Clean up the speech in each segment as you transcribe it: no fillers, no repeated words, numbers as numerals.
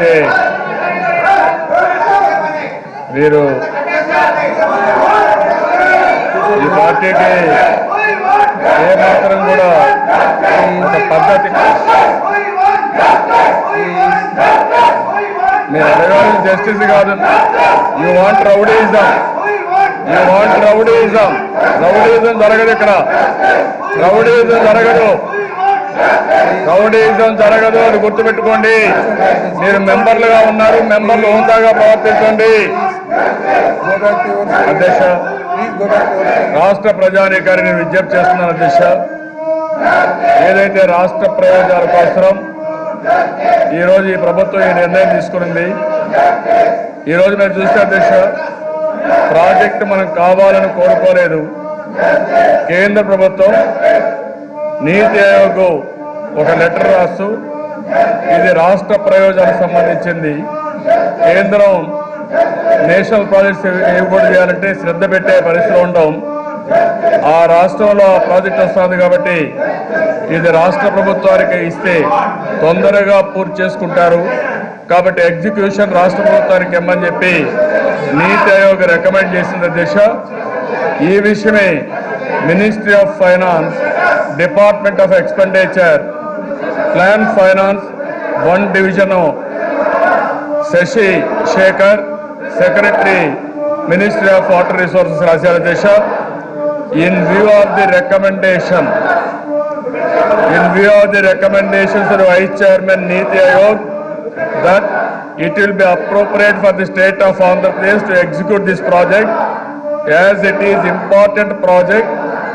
ఏదైతే వీరు ఈ పార్టీకి ఏమాత్రం కూడా పద్ధతి మీరు అడగాల్సిన జస్టిస్ కాదు. యూ వాంట్ రౌడీయిజం, రౌడీయిజం జరగదు ఇక్కడ, రౌడీయిజం జరగదు అని గుర్తుపెట్టుకోండి. మీరు మెంబర్లుగా ఉన్నారు, మెంబర్లు హోందాగా ప్రవర్తించండి. అధ్యక్ష, రాష్ట్ర ప్రజానీకారిని విజ్ఞప్తి చేస్తున్నాను. అధ్యక్ష, ఏదైతే రాష్ట్ర ప్రయోజనాల కోసం ఈరోజు ఈ ప్రభుత్వం ఈ నిర్ణయం తీసుకునింది. ఈరోజు మీరు చూస్తే అధ్యక్ష, ప్రాజెక్టు మనం కావాలని కోరుకోలేదు. కేంద్ర ప్రభుత్వం నీతి ఆయోగ్ ఒక లెటర్ రాస్తూ ఇది రాష్ట్ర ప్రయోజనాలకు సంబంధించింది, కేంద్రం నేషనల్ ప్రాజెక్ట్స్ ఏర్పాటు చేయాలంటే శ్రద్ధ పెట్టే పరిస్థితులు ఉండవు, ఆ రాష్ట్రంలో ఆ ప్రాజెక్ట్ వస్తుంది కాబట్టి ఇది రాష్ట్ర ప్రభుత్వానికి ఇస్తే తొందరగా పూర్తి చేసుకుంటారు కాబట్టి ఎగ్జిక్యూషన్ రాష్ట్ర ప్రభుత్వానికి ఇమ్మని చెప్పి నీతి ఆయోగ్ రికమెండ్ చేసిన దిశ. ఈ విషయమే ministry of finance, department of expenditure, plan finance 1 division Shashi Shekhar, secretary ministry of water resources రాశారు దిశ. In view of the recommendations of the Vice Chairman Niti Aayog that it will be appropriate for the state of Andhra Pradesh to execute this project as it is important project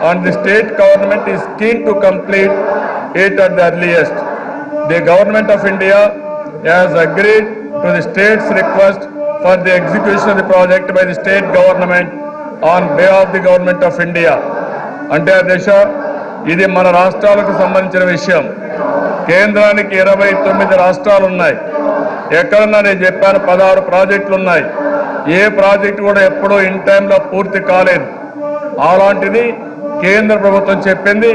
and the state government is keen to complete it at the earliest. The Government of India has agreed to the state's request for the execution of the project by the state government on behalf of the Government of India. అంటే అధ్యక్ష, ఇది మన రాష్ట్రాలకు సంబంధించిన విషయం. కేంద్రానికి 29 రాష్ట్రాలు ఉన్నాయి. ఎక్కడన్నా నేను చెప్పాను 16 ప్రాజెక్టులు ఉన్నాయి. ఏ ప్రాజెక్టు కూడా ఎప్పుడూ ఇన్ టైంలో పూర్తి కాలేదు. అలాంటిది కేంద్ర ప్రభుత్వం చెప్పింది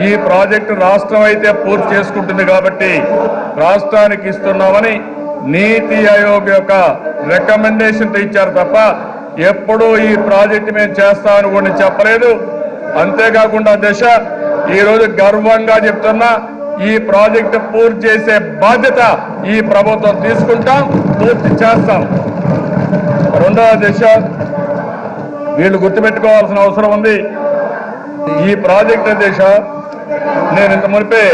ఈ ప్రాజెక్టు రాష్ట్రం అయితే పూర్తి చేసుకుంటుంది కాబట్టి రాష్ట్రానికి ఇస్తున్నామని నీతి ఆయోగ్ యొక్క రికమెండేషన్ ఇచ్చారు తప్ప ఎప్పుడూ ఈ ప్రాజెక్టు మేము చేస్తామని కూడా చెప్పలేదు. అంతేకాకుండా దశ ఈరోజు గర్వంగా చెప్తున్నా, ఈ ప్రాజెక్టు పూర్తి చేసే బాధ్యత ఈ ప్రభుత్వం తీసుకుంటాం, పూర్తి చేస్తాం. రెండవ దశ వీళ్ళు గుర్తుపెట్టుకోవాల్సిన అవసరం ఉంది. ఈ ప్రాజెక్టు దశ నేను ఇంత మునిపే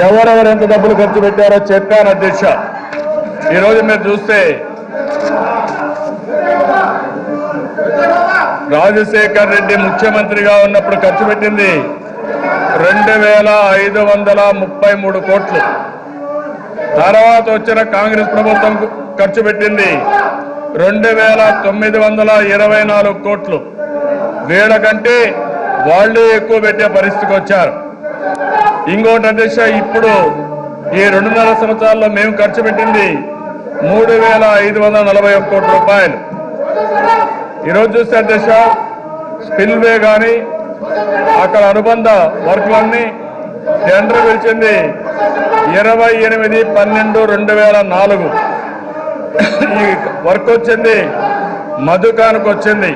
ఎవరెవరు ఎంత డబ్బులు ఖర్చు పెట్టారో చెప్పాను అధ్యక్ష. ఈరోజు మీరు చూస్తే రాజశేఖర్ రెడ్డి ముఖ్యమంత్రిగా ఉన్నప్పుడు ఖర్చు పెట్టింది 2533 కోట్లు. తర్వాత వచ్చిన కాంగ్రెస్ ప్రభుత్వం ఖర్చు పెట్టింది 2924 కోట్లు. వీళ్ళకంటే వాళ్ళే ఎక్కువ పెట్టే పరిస్థితికి వచ్చారు. ఇంకోటి అధ్యక్ష, ఇప్పుడు ఈ 2.5 సంవత్సరాల్లో మేము ఖర్చు పెట్టింది 3541 కోట్ల రూపాయలు. ఈరోజు చూస్తే అధ్యక్ష, స్పిల్వే కానీ అక్కడ అనుబంధ వర్క్లన్నీ టెండర్ పిలిచింది 28/12/2004. ఈ వర్క్ వచ్చింది మధుకానికి వచ్చింది.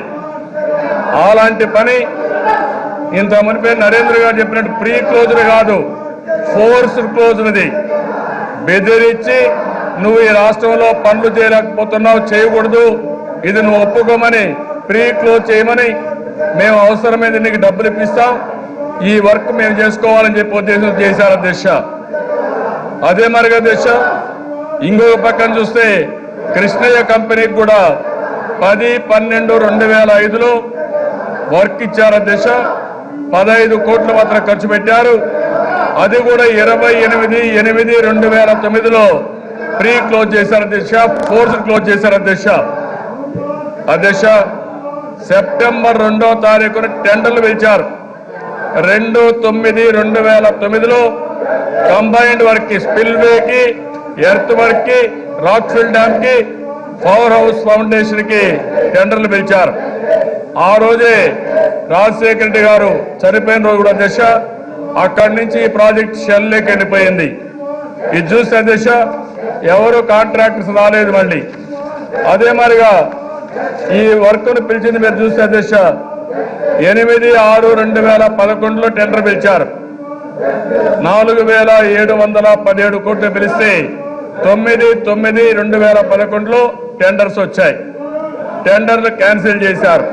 అలాంటి పని ఇంత మునిపే నరేంద్ర గారు చెప్పినట్టు ప్రీ క్లోజ్డ్ కాదు, ఫోర్స్డ్ క్లోజ్డ్. ఇది బెదిరించి నువ్వు ఈ రాష్ట్రంలో పనులు చేయలేకపోతున్నావు, చేయకూడదు, ఇది నువ్వు ఒప్పుకోమని ప్రీ క్లోజ్ చేయమని మేము అవసరమైంది నీకు డబ్బులు ఇప్పిస్తాం, ఈ వర్క్ మేము చేసుకోవాలని చెప్పి ఉద్దేశం చేశారు అధ్యక్ష. అదే మరిగా అధ్యక్ష, ఇంకొక పక్కన చూస్తే కృష్ణయ్య కంపెనీకి కూడా 10/12/2005లో వర్క్ ఇచ్చారు అధ్యక్ష. 15 కోట్లు మాత్రం ఖర్చు పెట్టారు. అది కూడా 28/8/2009లో ప్రీ క్లోజ్ చేశారు అధ్యక్ష, ఫోర్స్ క్లోజ్ చేశారు అధ్యక్ష. అధ్యక్ష, సెప్టెంబర్ 2వ తారీఖున టెండర్లు పిలిచారు. 2/9/2009లో కంబైన్డ్ వర్క్ కి, స్పిల్వేకి, ఎర్త్ వర్క్ కి, రాక్ఫిల్ డ్యామ్ కి, పవర్ హౌస్ ఫౌండేషన్ కి టెండర్లు పిలిచారు. ఆ రోజే రాజశేఖర రెడ్డి గారు చనిపోయిన రోజు కూడా అధ్యక్ష, అక్కడి నుంచి ఈ ప్రాజెక్ట్ షెల్లోకి వెళ్ళిపోయింది. ఇది చూస్తే దిశ ఎవరు కాంట్రాక్టర్స్ రాలేదు. మళ్ళీ అదే మరిగా ఈ వర్క్ను పిలిచింది మీరు చూస్తే దిశ 8/6/2011లో టెండర్ పిలిచారు. 4,717 కోట్లు పిలిస్తే 9/9/2011లో టెండర్స్ వచ్చాయి. టెండర్లు క్యాన్సిల్ చేశారు.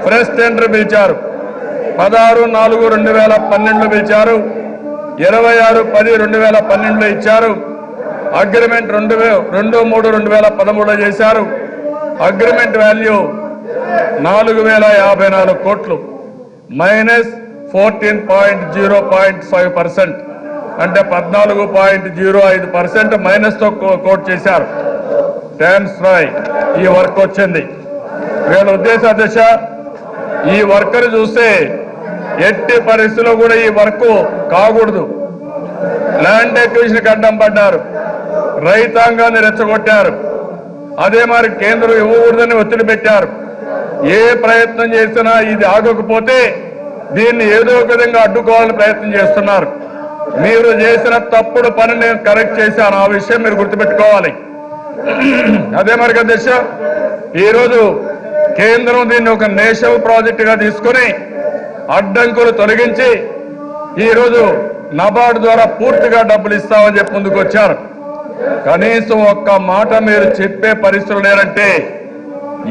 ఫ్రెష్ టెండర్ పిలిచారు. 16/4/2012లో పిలిచారు. 26/10/2012లో ఇచ్చారు. అగ్రిమెంట్ 2/3/2013లో చేశారు. అగ్రిమెంట్ వాల్యూ 4,054 కోట్లు, -14.05%, అంటే 14.05% మైనస్తో కోట్ చేశారు. ట్రాన్స్ఫర్ ఈ వర్క్ వచ్చింది. వీళ్ళ ఉద్దేశ దిశ ఈ వర్కర్ చూస్తే ఎట్టి పరిస్థితుల్లో కూడా ఈ వర్క్ కాకూడదు. ల్యాండ్ ఎక్విజిషన్ అడ్డం పడ్డారు. రైతాంగాన్ని రెచ్చగొట్టారు. అదే మరి కేంద్రం ఇవ్వకూడదని ఒత్తిడి పెట్టారు. ఏ ప్రయత్నం చేసినా ఇది ఆగకపోతే దీన్ని ఏదో ఒక విధంగా అడ్డుకోవాలని ప్రయత్నం చేస్తున్నారు. మీరు చేసిన తప్పుడు పని నేను కరెక్ట్ చేశాను. ఆ విషయం మీరు గుర్తుపెట్టుకోవాలి. అదే మరి అధ్యక్ష, ఈరోజు కేంద్రం దీన్ని ఒక నేషనల్ ప్రాజెక్ట్ గా తీసుకుని అడ్డంకులు తొలగించి ఈరోజు నబార్డు ద్వారా పూర్తిగా డబ్బులు ఇస్తామని చెప్పి ముందుకు వచ్చారు. కనీసం ఒక్క మాట మీరు చెప్పే పరిస్థితులు లేరంటే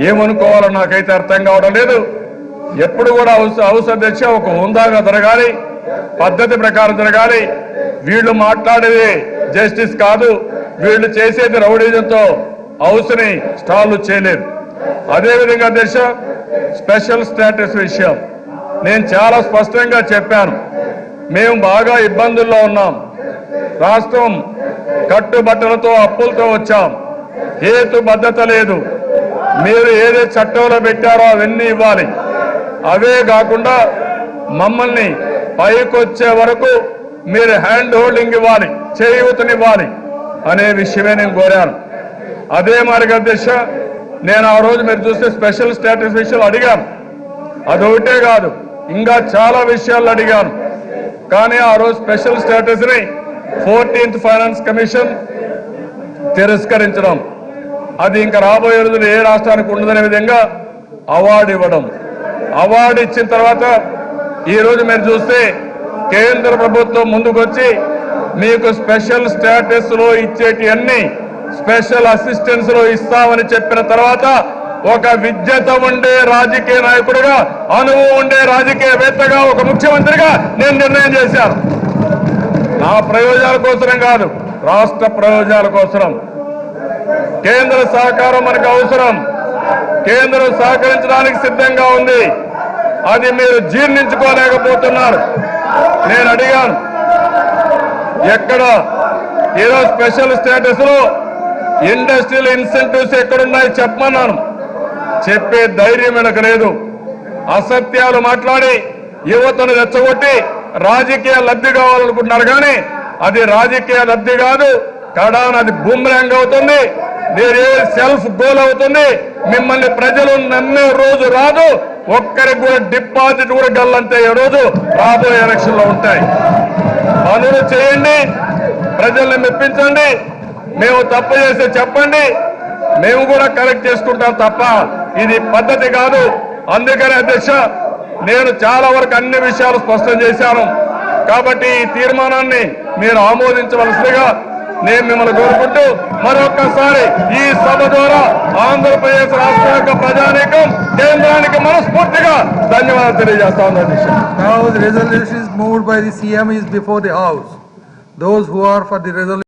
ఏమనుకోవాలో నాకైతే అర్థం కావడం లేదు. ఎప్పుడు కూడా హౌస్ అధ్యక్ష ఒక హుందాగా జరగాలి, పద్ధతి ప్రకారం జరగాలి. వీళ్ళు మాట్లాడేది జస్టిస్ కాదు, వీళ్ళు చేసేది రౌడీజంతో హౌస్ని స్టాల్ చేయలేదు. అదేవిధంగా అధ్యక్ష స్పెషల్ స్టేటస్ విషయం నేను చాలా స్పష్టంగా చెప్పాను. మేము బాగా ఇబ్బందుల్లో ఉన్నాం. రాష్ట్రం కట్టుబట్టలతో అప్పులతో వచ్చాం. హేతుబద్ధత లేదు. మీరు ఏదే చట్టంలో పెట్టారో అవన్నీ ఇవ్వాలి. అవే కాకుండా మమ్మల్ని పైకొచ్చే వరకు మీరు హ్యాండ్ హోల్డింగ్ ఇవ్వాలి, చేయూతనివ్వాలి అనే విషయమే నేను కోరాను. అదే మార్గ అధ్యక్ష నేను ఆ రోజు మీరు చూస్తే స్పెషల్ స్టేటస్ విషయాలు అడిగాను. అదొకటే కాదు, ఇంకా చాలా విషయాలు అడిగాను. కానీ ఆ రోజు స్పెషల్ స్టేటస్ ని 14th ఫైనాన్స్ కమిషన్ తిరస్కరించడం, అది ఇంకా రాబోయే రోజులు ఏ రాష్ట్రానికి ఉండదనే విధంగా అవార్డు ఇవ్వడం. అవార్డు ఇచ్చిన తర్వాత ఈ రోజు మీరు చూస్తే కేంద్ర ప్రభుత్వం ముందుకొచ్చి మీకు స్పెషల్ స్టేటస్ లో ఇచ్చేటి అన్ని స్పెషల్ అసిస్టెన్స్ లో ఇస్తామని చెప్పిన తర్వాత ఒక విద్యత ఉండే రాజకీయ నాయకుడిగా, అనుభవం ఉండే రాజకీయవేత్తగా, ఒక ముఖ్యమంత్రిగా నేను నిర్ణయం చేశాను. నా ప్రయోజనాల కోసం కాదు, రాష్ట్ర ప్రయోజనాల కోసం. కేంద్ర సహకారం మనకు అవసరం. కేంద్రం సహకరించడానికి సిద్ధంగా ఉంది. అది మీరు జీర్ణించుకోలేకపోతున్నారు. నేను అడిగాను, ఎక్కడ ఏదో స్పెషల్ స్టేటస్ లో ఇండస్ట్రియల్ ఇన్సెంటివ్స్ ఎక్కడున్నాయి చెప్పమన్నాను. చెప్పే ధైర్యం వెనక లేదు. అసత్యాలు మాట్లాడి యువతను రెచ్చగొట్టి రాజకీయ లబ్ధి కావాలనుకుంటున్నారు. కానీ అది రాజకీయ లబ్ధి కాదు, కడాన్ అది బూమ్రాంగ్ అవుతుంది, సెల్ఫ్ గోల్ అవుతుంది. మిమ్మల్ని ప్రజలు నమ్మే రోజు రాదు. ఒక్కరికి కూడా డిపాజిట్ కూడా గల్లంతే రోజు రాబోయే ఎలక్షన్ లో ఉంటాయి. పనులు చేయండి, ప్రజల్ని మెప్పించండి. మేము తప్పు చేస్తే చెప్పండి, మేము కూడా కరెక్ట్ చేసుకుంటాం తప్ప ఇది పద్ధతి కాదు. అందుకని అధ్యక్ష నేను చాలా వరకు అన్ని విషయాలు స్పష్టం చేశాను. కాబట్టి ఈ తీర్మానాన్ని మీరు ఆమోదించవలసిందిగా నేను మిమ్మల్ని కోరుకుంటూ మరొక్కసారి ఈ సభ ద్వారా ఆంధ్రప్రదేశ్ రాష్ట్ర యొక్క ప్రజానీకం కేంద్రానికి మనస్ఫూర్తిగా ధన్యవాదాలు తెలియజేస్తా ఉన్నాను అధ్యక్ష. Now the resolution is moved by the CM is before the House. Those who are for the resolution